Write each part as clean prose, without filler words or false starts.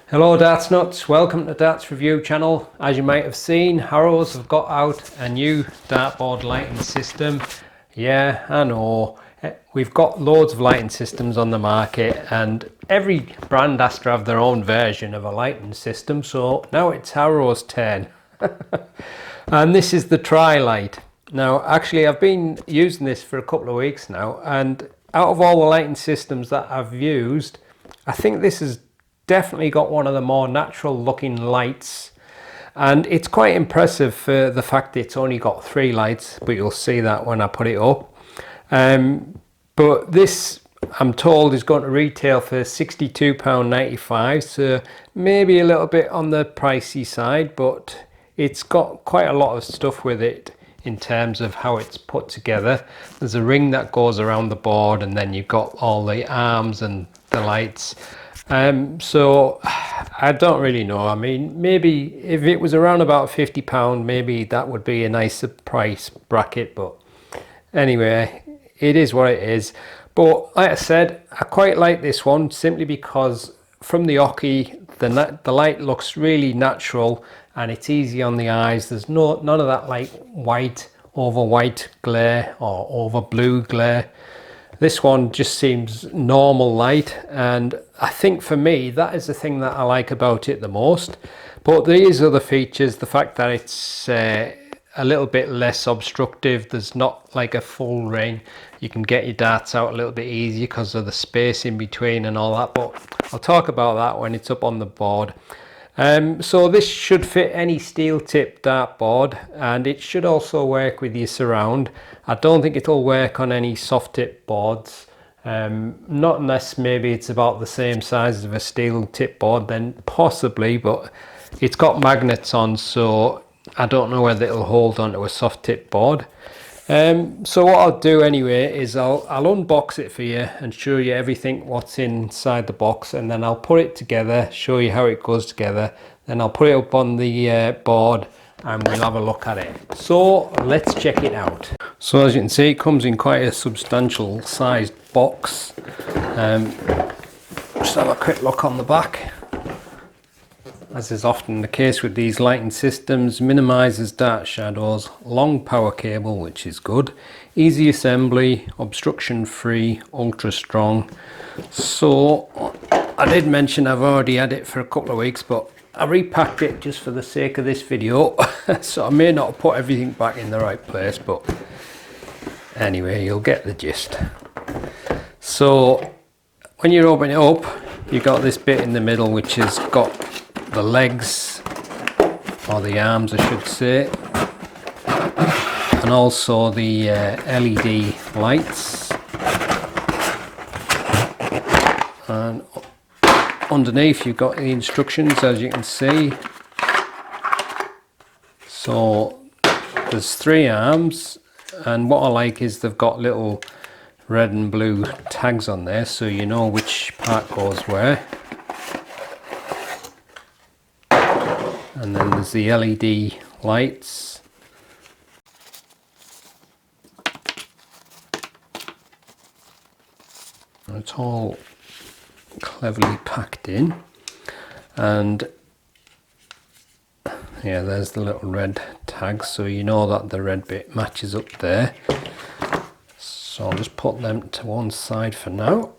Hello Darts Nutz, welcome to the Darts Review channel. As you might have seen, Harrows have got out a new dartboard lighting system. Yeah, I know, we've got loads of lighting systems on the market and every brand has to have their own version of a lighting system, so now it's Harrows' turn. And this is the TRILIGHT. Now actually I've been using this for a couple of weeks now, and out of all the lighting systems that I've used, I think this has definitely got one of the more natural looking lights, and it's quite impressive for the fact it's only got 3 lights, but you'll see that when I put it up. But this, I'm told, is going to retail for £62.95, so maybe a little bit on the pricey side, but it's got quite a lot of stuff with it in terms of how it's put together. There's a ring that goes around the board, and then you've got all the arms and the lights. So I don't really know. I mean, maybe if it was around about £50, maybe that would be a nicer price bracket, but anyway, it is what it is. But like I said, I quite like this one simply because from the Oki, the light looks really natural and it's easy on the eyes. There's none of that like white glare or over blue glare. This one just seems normal light, and I think for me that is the thing that I like about it the most. But these other features, the fact that it's a little bit less obstructive, there's not like a full ring, you can get your darts out a little bit easier because of the space in between and all that, but I'll talk about that when it's up on the board. So this should fit any steel tip dartboard, and it should also work with your surround. I don't think it'll work on any soft tip boards, not unless maybe it's about the same size of a steel tip board, then possibly, but it's got magnets on, so I don't know whether it'll hold onto a soft tip board. So what I'll do anyway is I'll unbox it for you and show you everything what's inside the box, and then I'll put it together, show you how it goes together, then I'll put it up on the board and we'll have a look at it. So let's check it out. So as you can see, it comes in quite a substantial sized box. Just have a quick look on the back. As is often the case with these lighting systems, minimises dart shadows, long power cable, which is good, easy assembly, obstruction free, ultra strong. So I did mention I've already had it for a couple of weeks, but I repacked it just for the sake of this video. So I may not have put everything back in the right place, but anyway, you'll get the gist. So when you open it up, you've got this bit in the middle which has got the legs, or the arms I should say, and also the LED lights, and underneath you've got the instructions, as you can see. So there's 3 arms, and what I like is they've got little red and blue tags on there, so you know which part goes where. And then there's the LED lights. And it's all cleverly packed in. And yeah, there's the little red tags, so you know that the red bit matches up there. So I'll just put them to one side for now.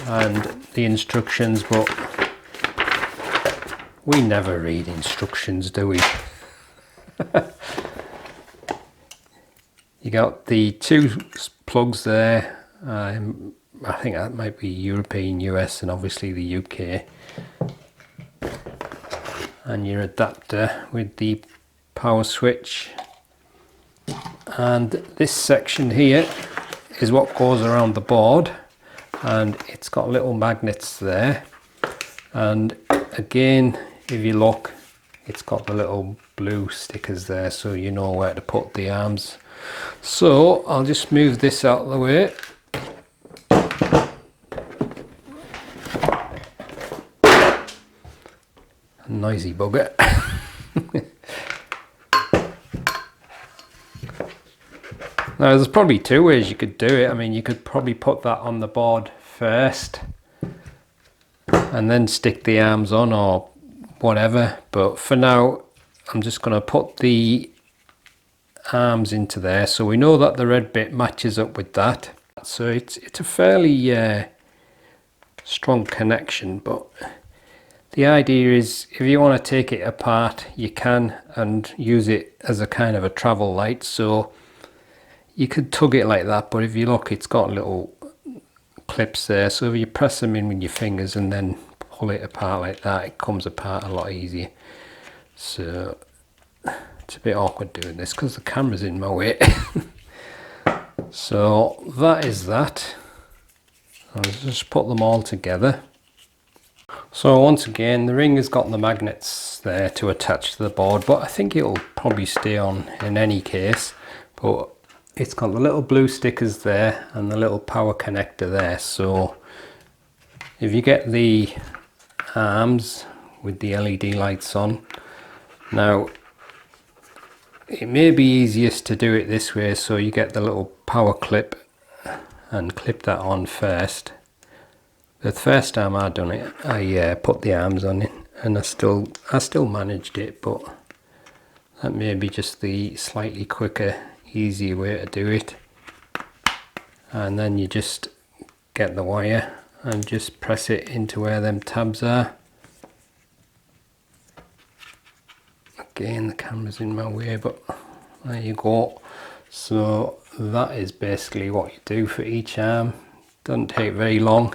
And the instructions, but we never read instructions, do we? You got the 2 plugs there. I think that might be European, US, and obviously the UK. And your adapter with the power switch. And this section here is what goes around the board, and it's got little magnets there. And again, if you look, it's got the little blue stickers there, so you know where to put the arms. So I'll just move this out of the way. Noisy bugger. Now there's probably 2 ways you could do it. I mean, you could probably put that on the board first, and then stick the arms on or whatever, but for now I'm just going to put the arms into there so we know that the red bit matches up with that. So it's a fairly strong connection, but the idea is if you want to take it apart you can and use it as a kind of a travel light. So you could tug it like that, but if you look, it's got little clips there, so if you press them in with your fingers and then pull it apart like that, it comes apart a lot easier. So it's a bit awkward doing this because the camera's in my way. So that is that. I'll just put them all together. So once again, the ring has got the magnets there to attach to the board, but I think it'll probably stay on in any case. But it's got the little blue stickers there and the little power connector there. So if you get the arms with the LED lights on, now it may be easiest to do it this way, so you get the little power clip and clip that on first. The first time I done it, I put the arms on it and I still managed it, but that may be just the slightly quicker, easier way to do it. And then you just get the wire and just press it into where them tabs are. Again, the camera's in my way, but there you go. So that is basically what you do for each arm. Doesn't take very long.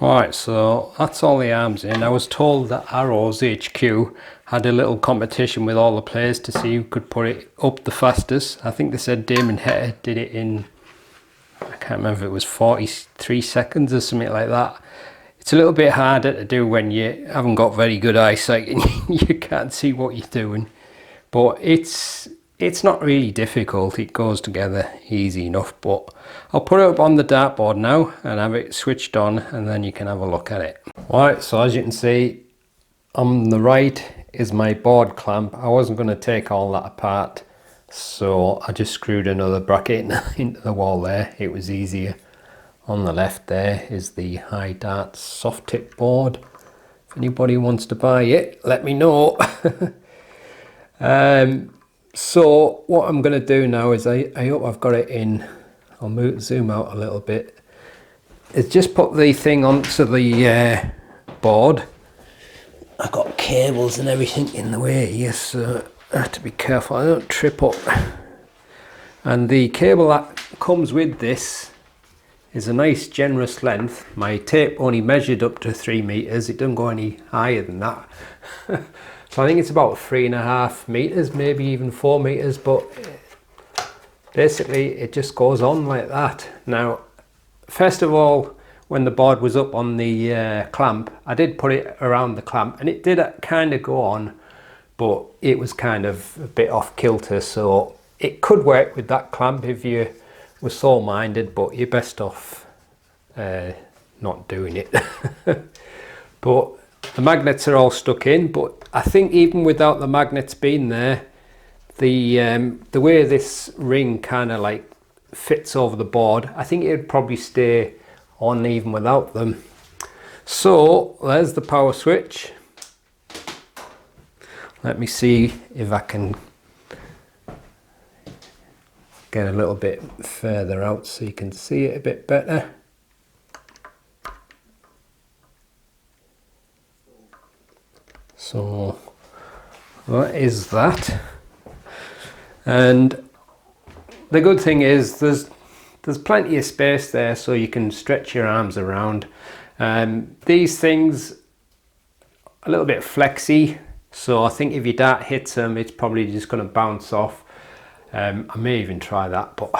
Alright, so that's all the arms in. I was told that Harrows HQ had a little competition with all the players to see who could put it up the fastest. I think they said Damon Hetter did it in, I can't remember if it was 43 seconds or something like that. It's a little bit harder to do when you haven't got very good eyesight and you can't see what you're doing. But it's not really difficult, it goes together easy enough. But I'll put it up on the dartboard now and have it switched on, and then you can have a look at it. Alright, so as you can see, on the right is my board clamp. I wasn't going to take all that apart, so I just screwed another bracket into the wall there. It was easier. On the left there is the High Darts soft tip board. If anybody wants to buy it, let me know. So what I'm going to do now is I hope I've got it in. I'll zoom out a little bit. Is just put the thing onto the board. I've got cables and everything in the way here, so I have to be careful I don't trip up. And the cable that comes with this is a nice generous length. My tape only measured up to 3 meters. It doesn't go any higher than that. So I think it's about 3.5 meters, maybe even 4 meters, but basically it just goes on like that. Now, first of all, when the board was up on the clamp, I did put it around the clamp and it did kind of go on, but it was kind of a bit off kilter, so it could work with that clamp if you were so minded, but you're best off not doing it. But the magnets are all stuck in, but I think even without the magnets being there, the way this ring kind of like fits over the board, I think it would probably stay on even without them. So there's the power switch. Let me see if I can get a little bit further out so you can see it a bit better. So that is that. And the good thing is there's plenty of space there so you can stretch your arms around. These things a little bit flexy, so I think if your dart hits them it's probably just going to bounce off. I may even try that, but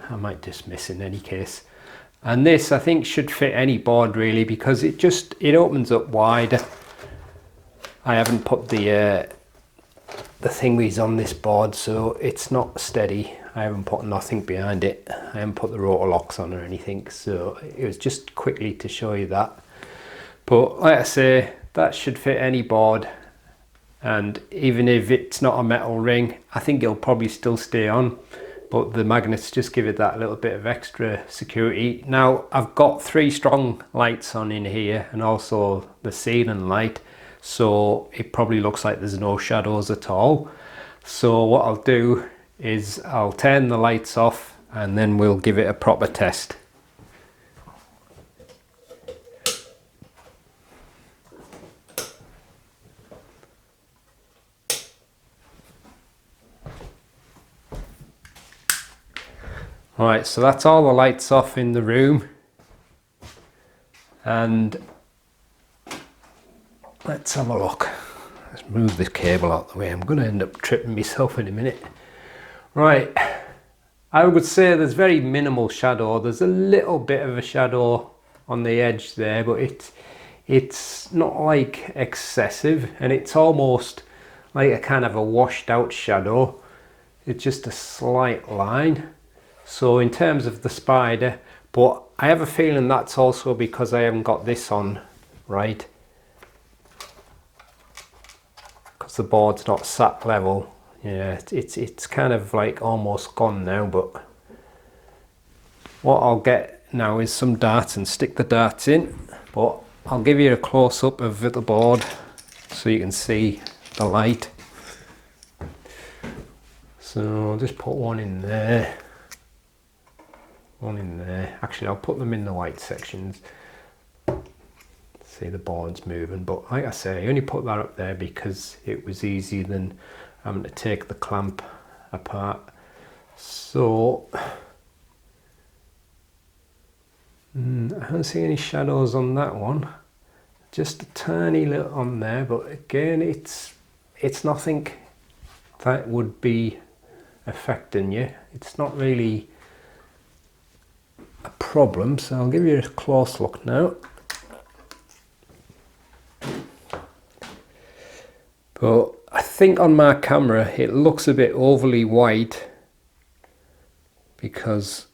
I might just miss in any case. And this I think should fit any board really, because it opens up wide. I haven't put the thingies on this board, so it's not steady. I haven't put nothing behind it. I haven't put the rotor locks on or anything, so it was just quickly to show you that. But like I say, that should fit any board, and even if it's not a metal ring, I think it'll probably still stay on, but the magnets just give it that little bit of extra security. Now I've got 3 strong lights on in here and also the ceiling light, so it probably looks like there's no shadows at all. So what I'll do is I'll turn the lights off and then we'll give it a proper test. Alright, so that's all the lights off in the room, and let's have a look. Let's move this cable out the way. I'm going to end up tripping myself in a minute. Right, I would say there's very minimal shadow. There's a little bit of a shadow on the edge there, but it's not like excessive, and it's almost like a kind of a washed out shadow. It's just a slight line. So in terms of the spider, but I have a feeling that's also because I haven't got this on right, because the board's not sat level. Yeah, it's kind of like almost gone now, but what I'll get now is some darts and stick the darts in, but I'll give you a close-up of the board so you can see the light. So I'll just put one in there. One in there. Actually, I'll put them in the white sections. See the board's moving, but like I say, I only put that up there because it was easier than having to take the clamp apart. So I don't see any shadows on that one. Just a tiny little on there, but again, it's nothing that would be affecting you. It's not really a problem, so I'll give you a close look now. But I think on my camera it looks a bit overly white because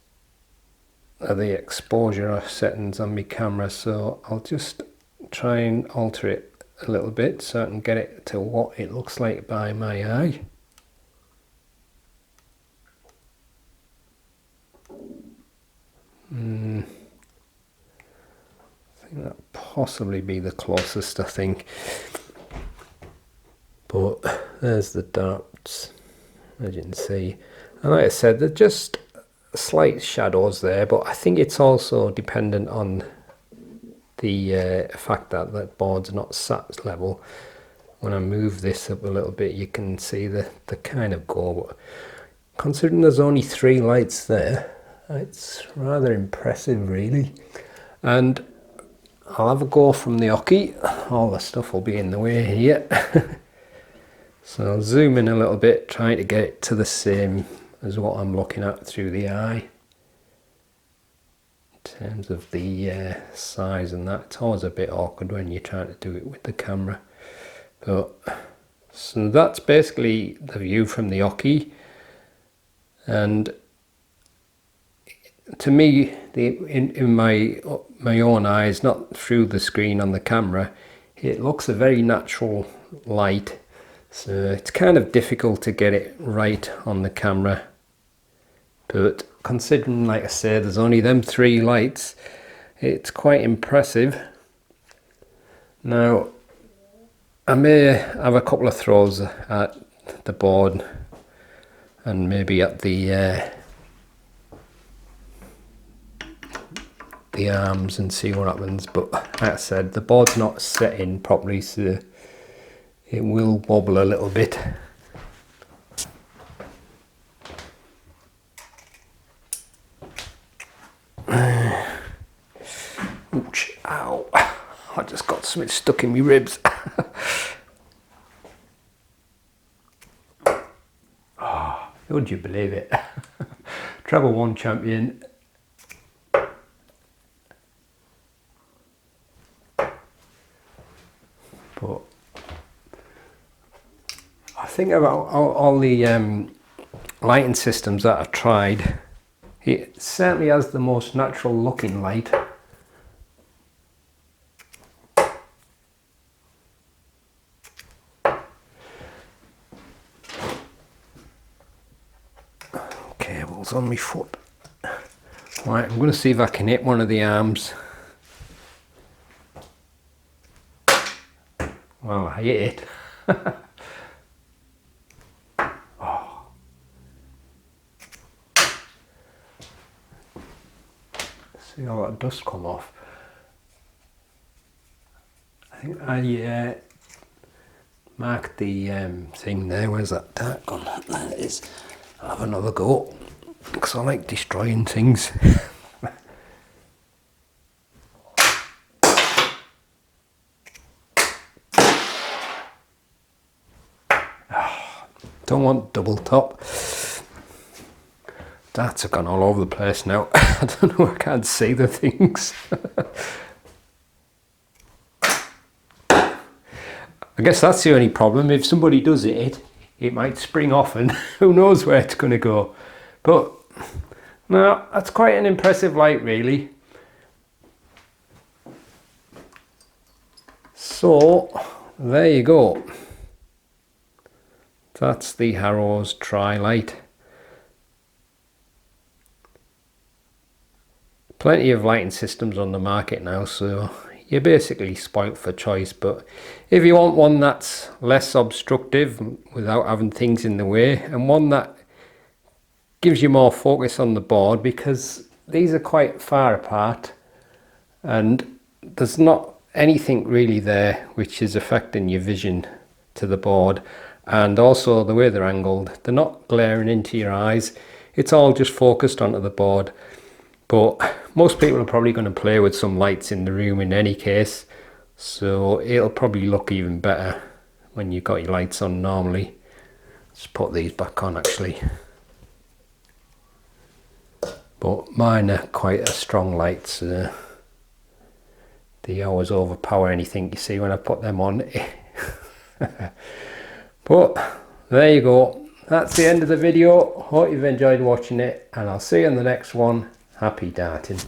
of the exposure settings on my camera, so I'll just try and alter it a little bit so I can get it to what it looks like by my eye. I think that'll possibly be the closest, I think. But there's the darts, as you can see. And like I said, they're just slight shadows there, but I think it's also dependent on the fact that the board's not sat level. When I move this up a little bit, you can see the kind of go. But considering there's only 3 lights there, it's rather impressive, really. And I'll have a go from the hockey. All the stuff will be in the way here. So I'll zoom in a little bit, trying to get it to the same as what I'm looking at through the eye. In terms of the size and that, it's always a bit awkward when you're trying to do it with the camera. But so that's basically the view from the hockey. And to me, in my own eyes, not through the screen on the camera, it looks a very natural light. So it's kind of difficult to get it right on the camera. But considering, like I said, there's only them 3 lights, it's quite impressive. Now, I may have a couple of throws at the board and maybe at the arms and see what happens, but like I said, the board's not set in properly, so it will wobble a little bit. Ouch, ow, I just got something stuck in my ribs. Oh, would you believe it? Treble 1 champion. But I think about all the lighting systems that I've tried, it certainly has the most natural looking light. Okay, we'll nails on my foot. Right, I'm going to see if I can hit one of the arms. Well, I hit it. Oh. See all that dust come off. I think I marked the thing there. Where's that dart gun? There it is. I'll have another go because I like destroying things. Don't want double top. Darts have gone all over the place now. I don't know, I can't see the things. I guess that's the only problem. If somebody does it might spring off and who knows where it's going to go. But no, that's quite an impressive light really. So there you go. That's the Harrows TRILIGHT. Plenty of lighting systems on the market now, so you're basically spoilt for choice. But if you want one that's less obstructive without having things in the way, and one that gives you more focus on the board, because these are quite far apart and there's not anything really there which is affecting your vision to the board. And also the way they're angled, they're not glaring into your eyes. It's all just focused onto the board. But most people are probably going to play with some lights in the room in any case. So it'll probably look even better when you've got your lights on normally. Let's put these back on actually. But mine are quite a strong lights. They always overpower anything you see when I put them on. But there you go. That's the end of the video. Hope you've enjoyed watching it, and I'll see you in the next one. Happy darting.